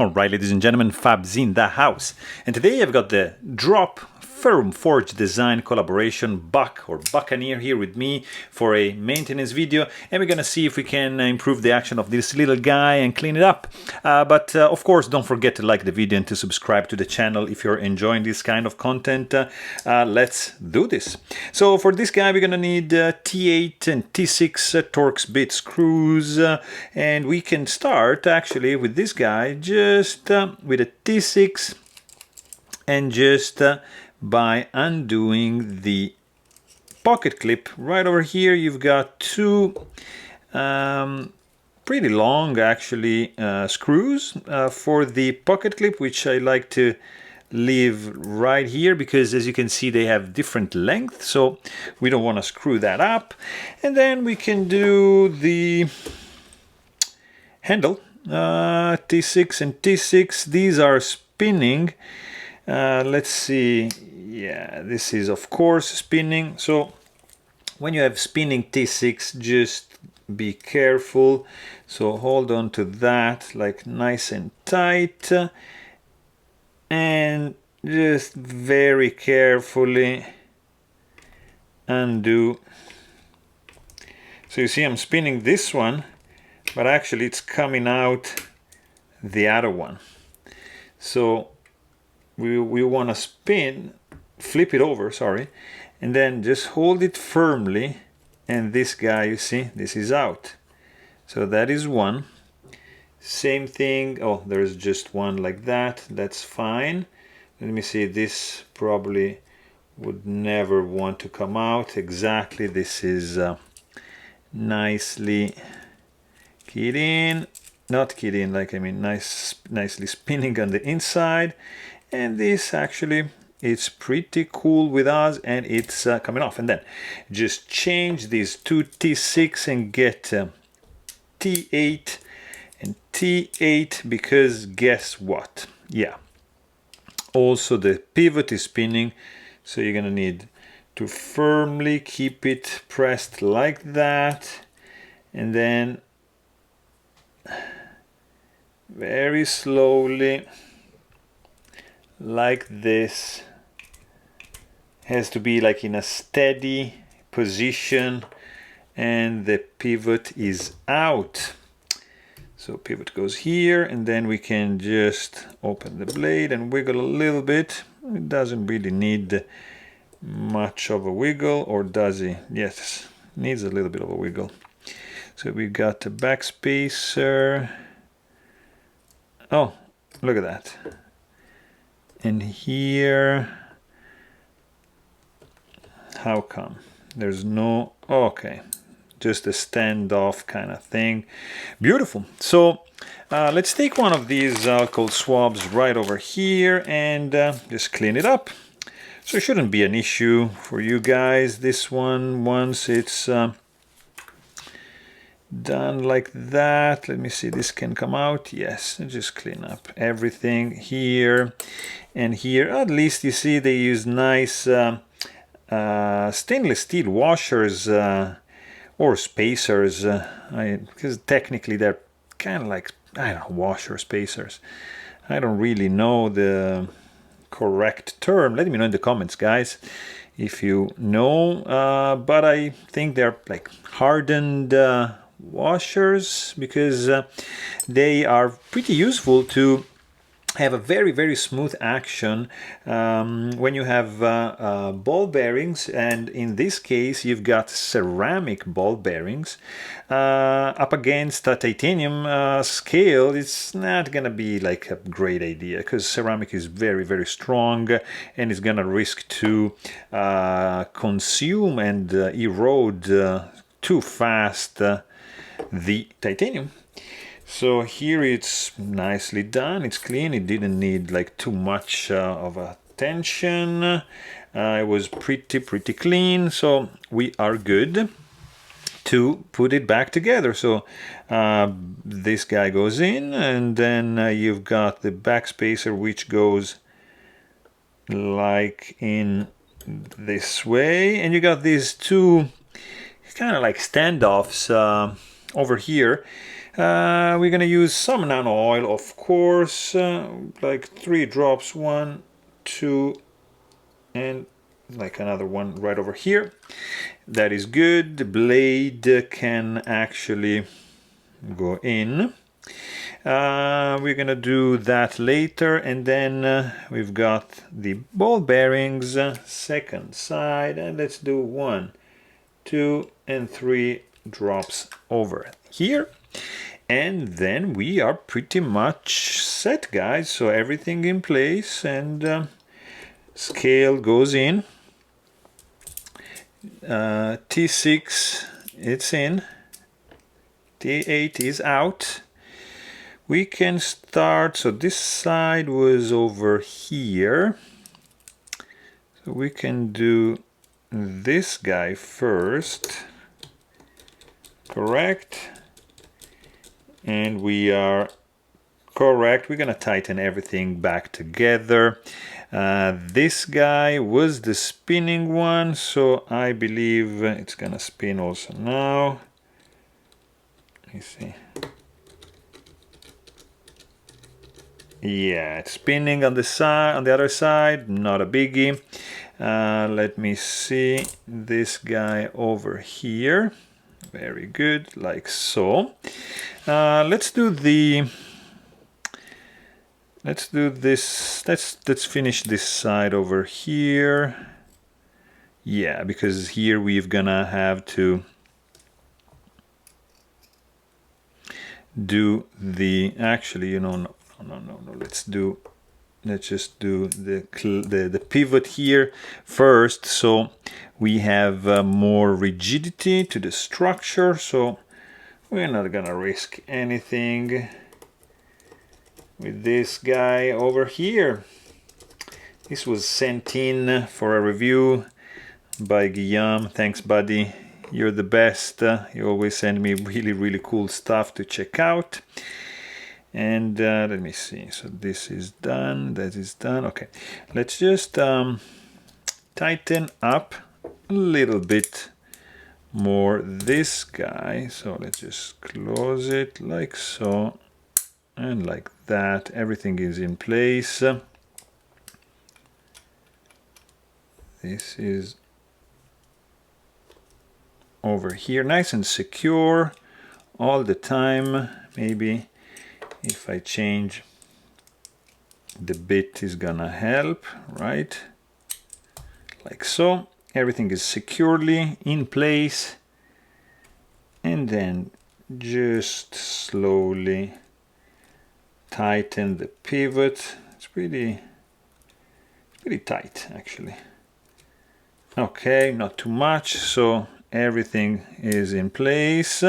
Alright, ladies and gentlemen, Fabs in the house. And today I've got the Drop Ferrum Forge design collaboration Buck or Buccaneer here with me for a maintenance video, and we're gonna see if we can improve the action of this little guy and clean it up. But of course, don't forget to like the video and to subscribe to the channel if you're enjoying this kind of content. Let's do this. So for this guy, we're gonna need T8 and T6 Torx bit screws, and we can start actually with this guy just with a T6 and just by undoing the pocket clip. Right over here you've got two pretty long actually screws for the pocket clip, which I like to leave right here because as you can see they have different length, so we don't want to screw that up. And then we can do the handle, T6 and T6. These are spinning. Let's see, yeah, this is of course spinning. So when you have spinning T6, just be careful. So hold on to that like nice and tight, and just very carefully undo. So you see I'm spinning this one, but actually it's coming out the other one. So we want to flip it over, sorry, and then just hold it firmly, and this guy, you see, this is out. So that is one. Same thing, oh, there's just one like that, that's fine. Let me see, this probably would never want to come out. Exactly, this is nicely keyed in, not keyed in, like I mean nicely spinning on the inside. And this actually, it's pretty cool with us, and it's coming off. And then just change these two T6 and get T8 and T8, because guess what? Yeah, also the pivot is spinning, so you're gonna need to firmly keep it pressed like that, and then very slowly like this. Has to be like in a steady position, and the pivot is out. So pivot goes here, and then we can just open the blade and wiggle a little bit. It doesn't really need much of a wiggle, or does it? Yes, needs a little bit of a wiggle. So we got the backspacer. Oh, look at that. And here, how come there's no, okay, just a standoff kind of thing. Beautiful. So let's take one of these alcohol swabs right over here and just clean it up. So it shouldn't be an issue for you guys. This one, once it's done like that, let me see, this can come out. Yes, just clean up everything here and here. At least you see they use nice stainless steel washers or spacers, because technically they're kind of like, I don't know, washer spacers. I don't really know the correct term. Let me know in the comments, guys, if you know, but I think they're like hardened washers, because they are pretty useful to have a very smooth action when you have ball bearings, and in this case you've got ceramic ball bearings up against a titanium scale. It's not gonna be like a great idea, because ceramic is very strong and is gonna risk to consume and erode too fast the titanium. So here it's nicely done, it's clean, it didn't need like too much of attention. It was pretty clean, so we are good to put it back together. So this guy goes in, and then you've got the backspacer, which goes like in this way, and you got these two kind of like standoffs over here. We're gonna use some nano oil, of course, like 3 drops, 1, 2, and like another one right over here. That is good. The blade can actually go in. We're gonna do that later, and then we've got the ball bearings, second side, and let's do 1, 2, and 3 drops over here. And then we are pretty much set, guys. So everything in place, and scale goes in. T6, it's in. T8 is out. We can start, so this side was over here. So we can do this guy first, correct? And we are correct. We're gonna tighten everything back together. This guy was the spinning one, so I believe it's gonna spin also now. Let me see. Yeah, it's spinning on the side, on the other side, not a biggie. Let me see this guy over here. Very good, like so. Let's do this. Let's finish this side over here. Yeah, because here we're gonna have to do the, actually, you know, no. Let's just do the pivot here first, so we have more rigidity to the structure. So we're not gonna risk anything with this guy over here. This was sent in for a review by Guillaume. Thanks, buddy. You're the best. You always send me really cool stuff to check out. And let me see. So this is done. That is done. Okay. Let's just tighten up a little bit more this guy. So let's just close it like so. And like that. Everything is in place. This is over here, nice and secure all the time. Maybe if I change the bit is gonna help, right? Like so. Everything is securely in place, and then just slowly tighten the pivot. It's pretty tight, actually. Okay, not too much, so everything is in place,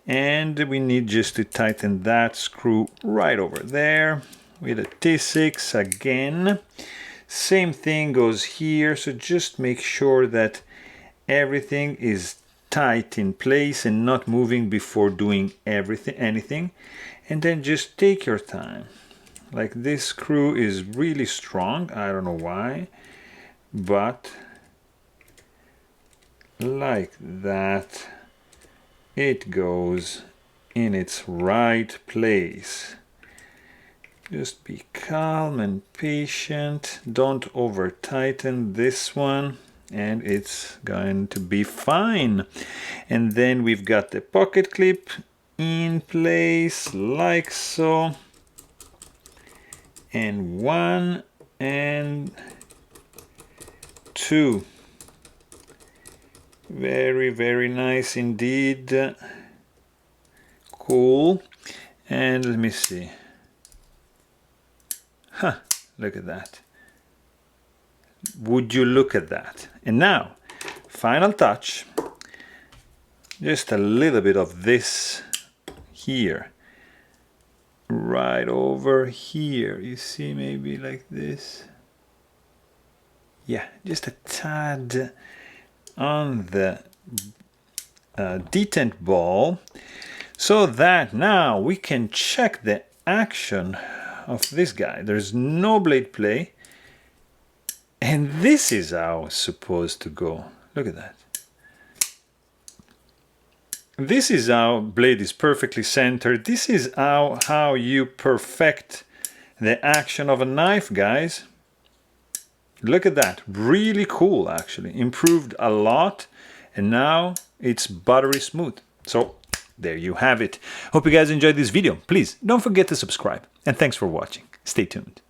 and we need just to tighten that screw right over there with a T6 again. Same thing goes here, so just make sure that everything is tight in place and not moving before doing anything, and then just take your time. Like, this screw is really strong, I don't know why, but like that it goes in its right place. Just be calm and patient, don't over tighten this one, and it's going to be fine. And then we've got the pocket clip in place like so, and 1 and 2. Very nice indeed. Cool. And let me see. Look at that. Would you look at that? And now, final touch. Just a little bit of this here. Right over here. You see, maybe like this. Yeah, just a tad on the detent ball, so that now we can check the action of this guy. There's no blade play, and this is how it's supposed to go. Look at that. This is how blade is perfectly centered. This is how you perfect the action of a knife, guys. Look at that, really cool actually, improved a lot, and now it's buttery smooth. So there you have it. Hope you guys enjoyed this video. Please don't forget to subscribe, and thanks for watching. Stay tuned.